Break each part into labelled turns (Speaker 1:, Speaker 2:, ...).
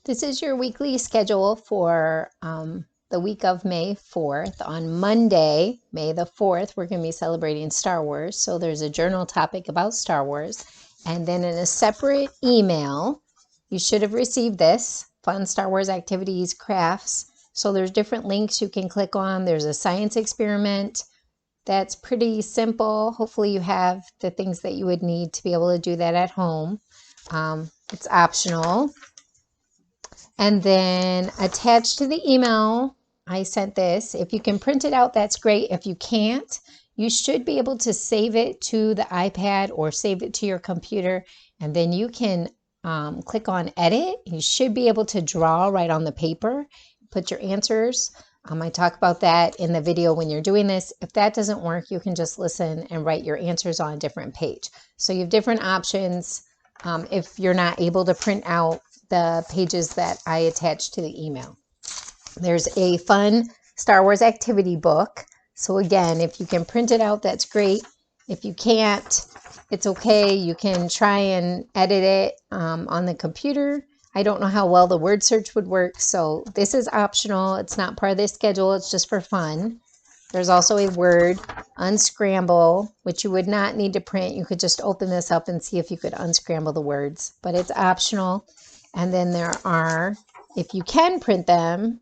Speaker 1: This is your weekly schedule for the week of May 4th. On Monday, May the 4th, we're going to be celebrating Star Wars. So there's a journal topic about Star Wars. And then in a separate email, you should have received this, fun Star Wars activities, crafts. So there's different links you can click on. There's a science experiment. That's pretty simple. Hopefully you have the things that you would need to be able to do that at home. It's optional. And then attached to the email, I sent this. If you can print it out, that's great. If you can't, you should be able to save it to the iPad or save it to your computer. And then you can click on edit. You should be able to draw right on the paper, put your answers. I talk about that in the video when you're doing this. If that doesn't work, you can just listen and write your answers on a different page. So you have different options if you're not able to print out the pages that I attached to the email. There's a fun Star Wars activity book. So again, if you can print it out, that's great. If you can't, it's okay. You can try and edit it on the computer. I don't know how well the word search would work, so this is optional. It's not part of the schedule. It's just for fun. There's also a word unscramble, which you would not need to print. You could just open this up and see if you could unscramble the words, but it's optional. And then there are, if you can print them,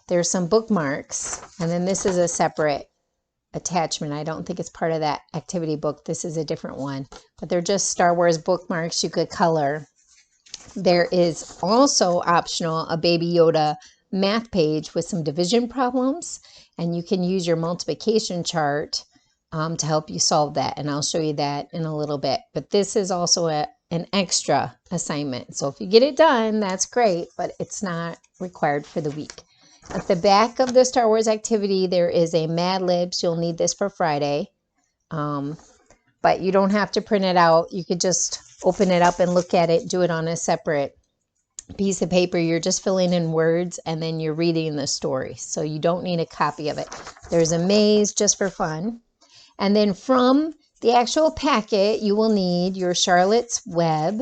Speaker 1: there's some bookmarks. And then this is a separate attachment. I don't think it's part of that activity book. This is a different one, but they're just Star Wars bookmarks you could color. There is also optional a Baby Yoda math page with some division problems, and you can use your multiplication chart to help you solve that, and I'll show you that in a little bit. But this is also an extra assignment, so if you get it done, that's great, but it's not required for the week. At the back of the Star Wars activity, there is a Mad Libs. You'll need this for Friday, but you don't have to print it out. You could just open it up and look at it, do it on a separate piece of paper. You're just filling in words and then you're reading the story. So you don't need a copy of it. There's a maze just for fun. And then from the actual packet, you will need your Charlotte's Web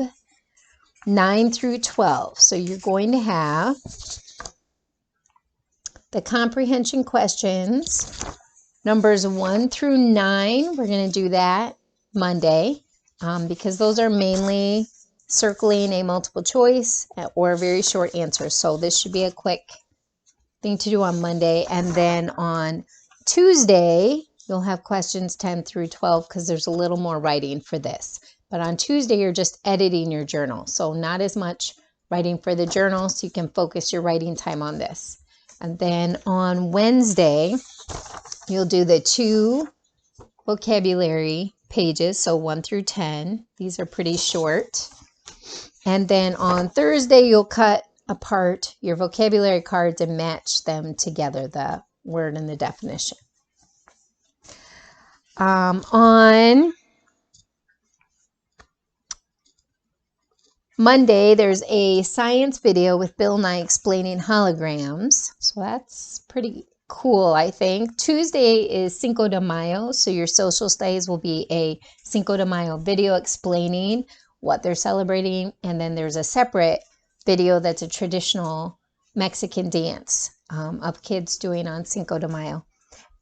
Speaker 1: 9 through 12. So you're going to have the comprehension questions, numbers 1 through 9. We're going to do that Monday. Because those are mainly circling a multiple choice or very short answers. So this should be a quick thing to do on Monday. And then on Tuesday, you'll have questions 10 through 12 because there's a little more writing for this. But on Tuesday, you're just editing your journal. So not as much writing for the journal, so you can focus your writing time on this. And then on Wednesday, you'll do the 2 vocabulary pages, so 1 through 10. These are pretty short. And then on Thursday, you'll cut apart your vocabulary cards and match them together, the word and the definition. On Monday, there's a science video with Bill Nye explaining holograms. So that's pretty cool, I think. Tuesday is Cinco de Mayo, so your social studies will be a Cinco de Mayo video explaining what they're celebrating, and then there's a separate video that's a traditional Mexican dance of kids doing on Cinco de Mayo.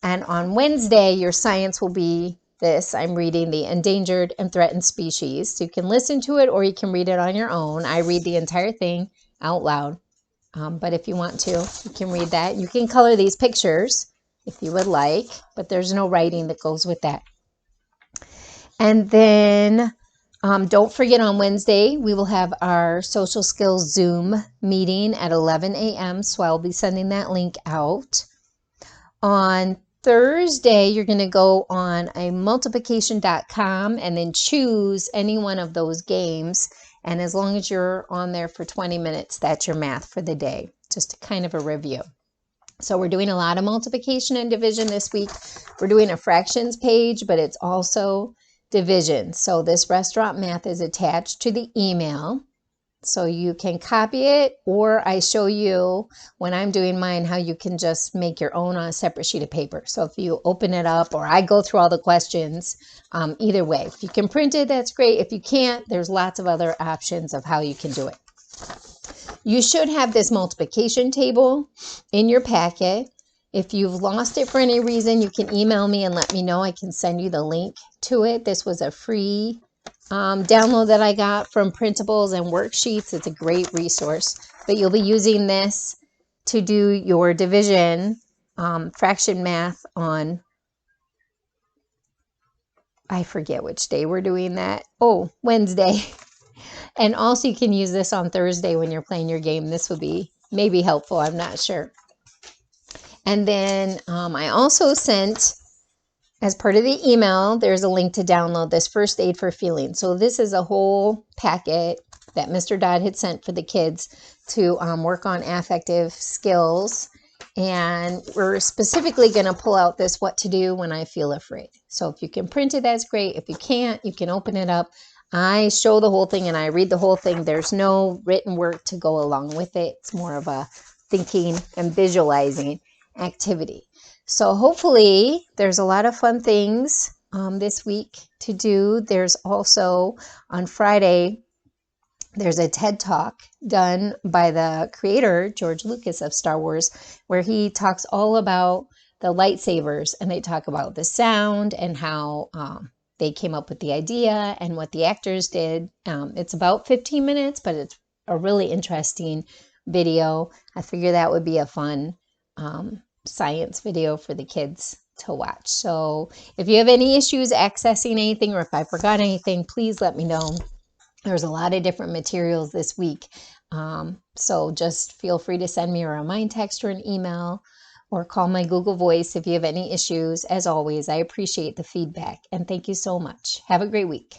Speaker 1: And on Wednesday, your science will be this. I'm reading the Endangered and Threatened Species, so you can listen to it or you can read it on your own. I read the entire thing out loud. But if you want to, you can read that. You can color these pictures if you would like, but there's no writing that goes with that. And then don't forget on Wednesday, we will have our social skills Zoom meeting at 11 a.m. So I'll be sending that link out. On Thursday, you're going to go on a multiplication.com and then choose any one of those games. And as long as you're on there for 20 minutes, that's your math for the day. Just kind of a review. So we're doing a lot of multiplication and division this week. We're doing a fractions page, but it's also division. So this restaurant math is attached to the email. So you can copy it, or I show you when I'm doing mine how you can just make your own on a separate sheet of paper. So if you open it up, or I go through all the questions, either way. If you can print it, that's great. If you can't, there's lots of other options of how you can do it. You should have this multiplication table in your packet. If you've lost it for any reason, you can email me and let me know. I can send you the link to it. This was a free download that I got from Printables and Worksheets. It's a great resource, but you'll be using this to do your division fraction math on, I forget which day we're doing that. Oh, Wednesday. And also you can use this on Thursday when you're playing your game. This would be maybe helpful. I'm not sure. And then I also sent, as part of the email, there's a link to download this First Aid for Feeling. So this is a whole packet that Mr. Dodd had sent for the kids to work on affective skills. And we're specifically going to pull out this what to do when I feel afraid. So if you can print it, that's great. If you can't, you can open it up. I show the whole thing and I read the whole thing. There's no written work to go along with it. It's more of a thinking and visualizing activity. So hopefully there's a lot of fun things this week to do. There's also on Friday, there's a TED Talk done by the creator, George Lucas of Star Wars, where he talks all about the lightsabers, and they talk about the sound and how they came up with the idea and what the actors did. It's about 15 minutes, but it's a really interesting video. I figure that would be a fun science video for the kids to watch. So if you have any issues accessing anything, or if I forgot anything, please let me know. There's a lot of different materials this week. So just feel free to send me a remind text or an email, or call my Google Voice if you have any issues. As always, I appreciate the feedback, and thank you so much. Have a great week.